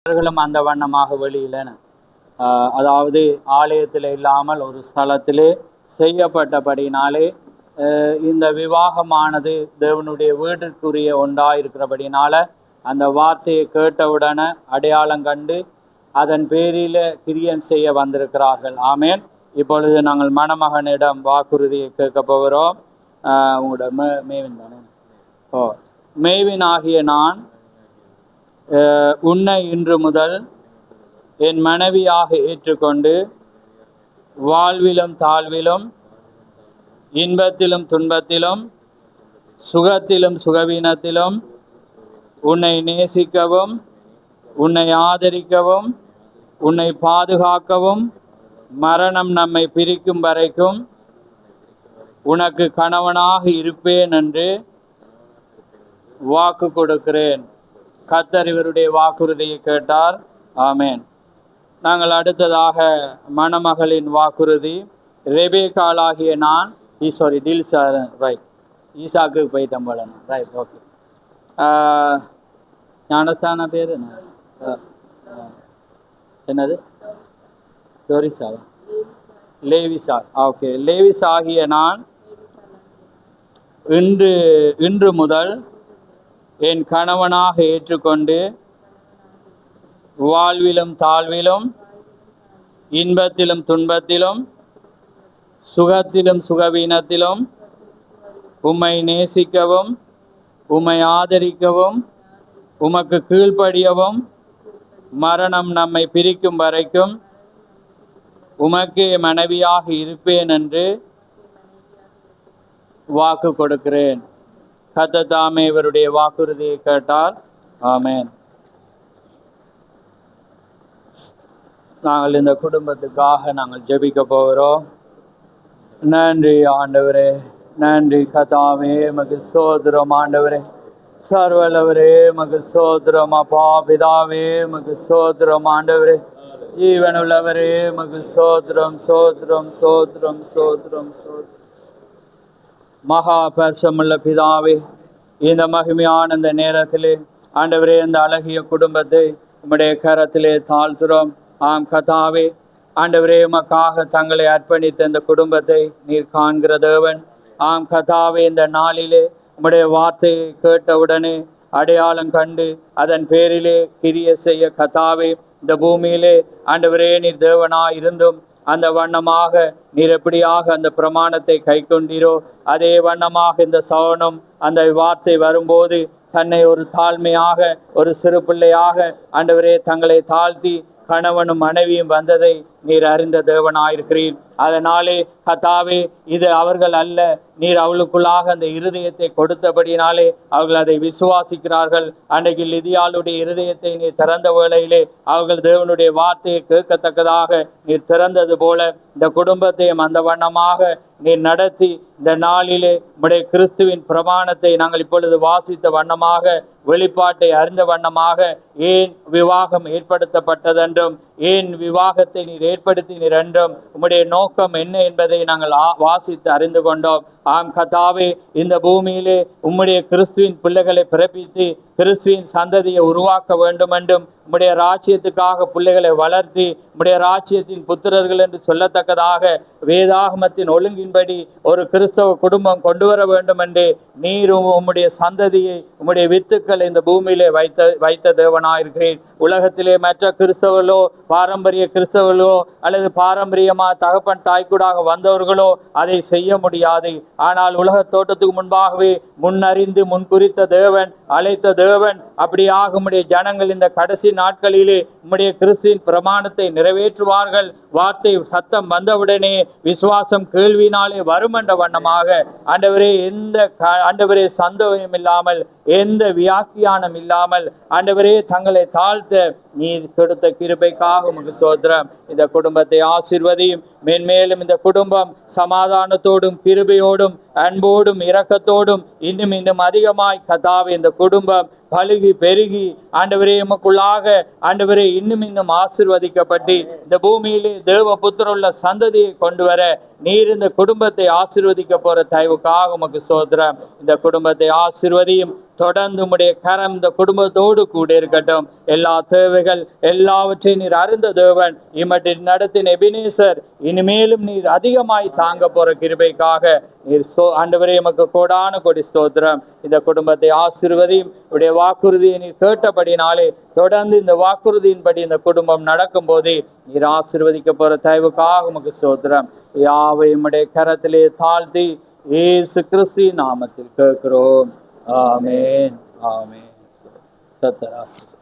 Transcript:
அவர்களும் அந்த வண்ணமாக வெளியில அதாவது ஆலயத்தில் இல்லாமல் ஒரு ஸ்தலத்திலே செய்யப்பட்டபடினாலே இந்த விவாகமானது தேவனுடைய வீட்டிற்குரிய ஒன்றாக இருக்கிறபடினால அந்த வார்த்தையை கேட்டவுடனே அடையாளம் கண்டு அதன் பேரில் கிரியன் செய்ய வந்திருக்கிறார்கள். ஆமேன். இப்பொழுது நாங்கள் மணமகனிடம் வாக்குறுதியை கேட்க போகிறோம். உங்களோட மேவின் தானே? மேவின் ஆகிய நான் உன்னை இன்று முதல் என் மனைவியாக ஏற்றுக்கொண்டு வாழ்விலும் தாழ்விலும் இன்பத்திலும் துன்பத்திலும் சுகத்திலும் சுகவீனத்திலும் உன்னை நேசிக்கவும் உன்னை ஆதரிக்கவும் உன்னை பாதுகாக்கவும் மரணம் நம்மை பிரிக்கும் வரைக்கும் உனக்கு கணவனாக இருப்பேன் என்று வாக்கு கொடுக்கிறேன். கர்த்தர் இவருடைய வாக்குறுதியை கேட்டார். ஆமேன். நாங்கள் அடுத்ததாக மணமகளின் வாக்குறுதி. ரெபேக்காளாகிய நான் ஈசாக்கு போயிட்டோம் போல. Right, okay. ஞானஸ்தான பேர் என்னது? டோரிசாவா? லேவிசா. ஓகே. லேவிஸ் ஆகிய நான் இன்று முதல் என் கணவனாக ஏற்றுக்கொண்டு வாழ்விலும் தாழ்விலும் இன்பத்திலும் துன்பத்திலும் சுகத்திலும் சுகவீனத்திலும் உம்மை நேசிக்கவும் உம்மை ஆதரிக்கவும் உமக்கு கீழ்ப்படியவும் மரணம் நம்மை பிரிக்கும் வரைக்கும் உமக்கே மனைவியாக இருப்பேன் என்று வாக்கு கொடுக்கிறேன். கர்த்தர் தாமே இவருடைய வாக்குறுதியை கேட்டார். ஆமேன். நாங்கள் இந்த குடும்பத்துக்காக நாங்கள் ஜெபிக்க போகிறோம். நன்றி ஆண்டவரே, நன்றி கர்த்தாவே, மகு ஸ்தோத்திரம் ஆண்டவரே, சர்வலவரே மகு ஸ்தோத்திரம். அப்பா பிதாவே மகு ஸ்தோத்திரம் ஆண்டவரே, ஜீவனுள்ளவரே மகு ஸ்தோத்திரம் ஸ்தோத்திரம் ஸ்தோத்திரம் ஸ்தோத்திரம் ஸ்தோத்திரம். மகா பரிசுத்தமுள்ள பிதாவே, இந்த மகிமையான இந்த நேரத்திலே ஆண்டவரே இந்த அழகிய குடும்பத்தை உம்முடைய கரத்திலே தாழ்த்துறோம். ஆம் கர்த்தாவே, ஆண்டவரே உமக்காக தங்களை அர்ப்பணித்த இந்த குடும்பத்தை நீர் காண்கிற தேவன். ஆம் கர்த்தாவே, இந்த நாளிலே உம்முடைய வார்த்தையை கேட்டவுடனே அடையாளம் கண்டு அதன் பேரிலே கிரிய செய்ய கர்த்தாவே, இந்த பூமியிலே ஆண்டவரே நீர் தேவனாய் இருந்தும் அந்த வண்ணமாக நீர் எப்படியாக அந்த பிரமாணத்தை கை கொண்டீரோ அதே வண்ணமாக இந்த சவனம் அந்த வார்த்தை வரும்போது தன்னை ஒரு தாழ்மையாக ஒரு சிறு பிள்ளையாக ஆண்டவரே தங்களை தாழ்த்தி கணவனும் மனைவியும் வந்ததை நீர் அறிந்த தேவனாயிருக்கிறீர். அதனாலே கர்த்தாவே, இது அவர்கள் அல்ல, நீர் அவளுக்குள்ளாக அந்த இருதயத்தை கொடுத்தபடினாலே அவர்கள் அதை விசுவாசிக்கிறார்கள். அன்றைக்கு லிதியாளுடைய இருதயத்தை நீர் திறந்த வேளையிலே அவர்கள் தேவனுடைய வார்த்தையை கேட்கத்தக்கதாக நீர் திறந்தது போல இந்த குடும்பத்தையும் அந்த வண்ணமாக நீர் நடத்தி இந்த நாளிலே உம்முடைய கிறிஸ்துவின் பிரமாணத்தை நாங்கள் இப்பொழுது வாசித்த வண்ணமாக வெளிப்பாட்டை அறிந்த வண்ணமாக ஏன் விவாகம் ஏற்படுத்தப்பட்டதென்றும் ஏன் விவாகத்தை நீர் ஏற்படுத்தினீர் என்றும் உம்முடைய நோக்கம் என்ன என்பதை நாங்கள் வாசித்து அறிந்து கொண்டோம். ஆம் கர்த்தாவே, இந்த பூமியிலே உம்முடைய கிறிஸ்துவின் பிள்ளைகளை பிறப்பித்து கிறிஸ்துவின் சந்ததியை உருவாக்க வேண்டும் என்றும் உம்முடைய ராஜ்யத்துக்காக பிள்ளைகளை வளர்த்தி உம்முடைய ராஜ்யத்தின் புத்திரர்கள் என்று சொல்லத்தக்கதாக வேதாகமத்தின் ஒழுங்கின்படி ஒரு கிறிஸ்தவ குடும்பம் கொண்டு வர வேண்டும் என்று நீரும் உம்முடைய சந்ததியை உம்முடைய வித்துக்களை இந்த பூமியிலே வைத்த தேவனாயிருக்கிறேன். உலகத்திலே மற்ற கிறிஸ்தவர்களோ பாரம்பரிய கிறிஸ்தவர்களோ அல்லது பாரம்பரியமா தகப்பன் தாய்க்கூடாக வந்தவர்களோ அதை செய்ய முடியாது. ஆனால் உலக தோட்டத்துக்கு முன்பாகவே முன்னறிந்து முன்குறித்த தேவன், அழைத்த தேவன், அப்படியாக உம்முடைய ஜனங்கள் இந்த கடைசி நாட்களிலே உம்முடைய கிறிஸ்துவின் பிரமாணத்தை நிறைவேற்றுவார்கள். வார்த்தை சத்தம் வந்தவுடனே விசுவாசம் கேள்வினாலே வரும் என்ற வண்ணமாக ஆண்டவரே ஆண்டவரே சந்தேகம் இல்லாமல் எந்த வியாக்கியானம் இல்லாமல் ஆண்டவரே தங்களை தாழ்த்த நீர் கொடுத்த கிருபைக்காக உமக்கு ஸ்தோத்திரம். இந்த குடும்பத்தை ஆசீர்வதியும். மேன்மேலும் இந்த குடும்பம் சமாதானத்தோடும் கிருபையோடும் அன்போடும் இரக்கத்தோடும் இன்னும் அதிகமாய் கர்த்தாவே இந்த குடும்பம் பழுகி பெருகி ஆண்டவரே உமக்குள்ளாக ஆண்டவரே இன்னும் ஆசீர்வதிக்கப்பட்டு இந்த பூமியிலே தேவ புத்திரருள்ள சந்ததியை கொண்டு வர நீர் இந்த குடும்பத்தை ஆசீர்வதிக்க போற தயவுக்காக உமக்கு ஸ்தோத்திரம். இந்த குடும்பத்தை ஆசீர்வதியும். தொடர்ந்து உம்முடைய கரம் இந்த குடும்பத்தோடு கூட இருக்கட்டும். எல்லா தேவைகள் எல்லாவற்றையும் நீர் அறிந்த தேவன். இம்மட்டி நடத்தின எபினேசர் இனிமேலும் நீர் அதிகமாய் தாங்க போற கிருபைக்காக நீர் ஆண்டவரே எமக்கு கோடான கொடி ஸ்தோத்திரம். இந்த குடும்பத்தை ஆசீர்வதியும். உடைய வாக்குறுதியை நீர் கேட்டபடினாலே தொடர்ந்து இந்த வாக்குறுதியின்படி இந்த குடும்பம் நடக்கும் போதே நீர் ஆசீர்வதிக்க போற தயவுக்காக உமக்கு ஸ்தோத்திரம். யாவை உம்முடைய கரத்திலே தாழ்த்தி இயேசு கிறிஸ்து நாமத்தில் கேட்கிறோம். ஆமென். ஆமென். கர்த்தர் ஆசீர்வதிப்பார்.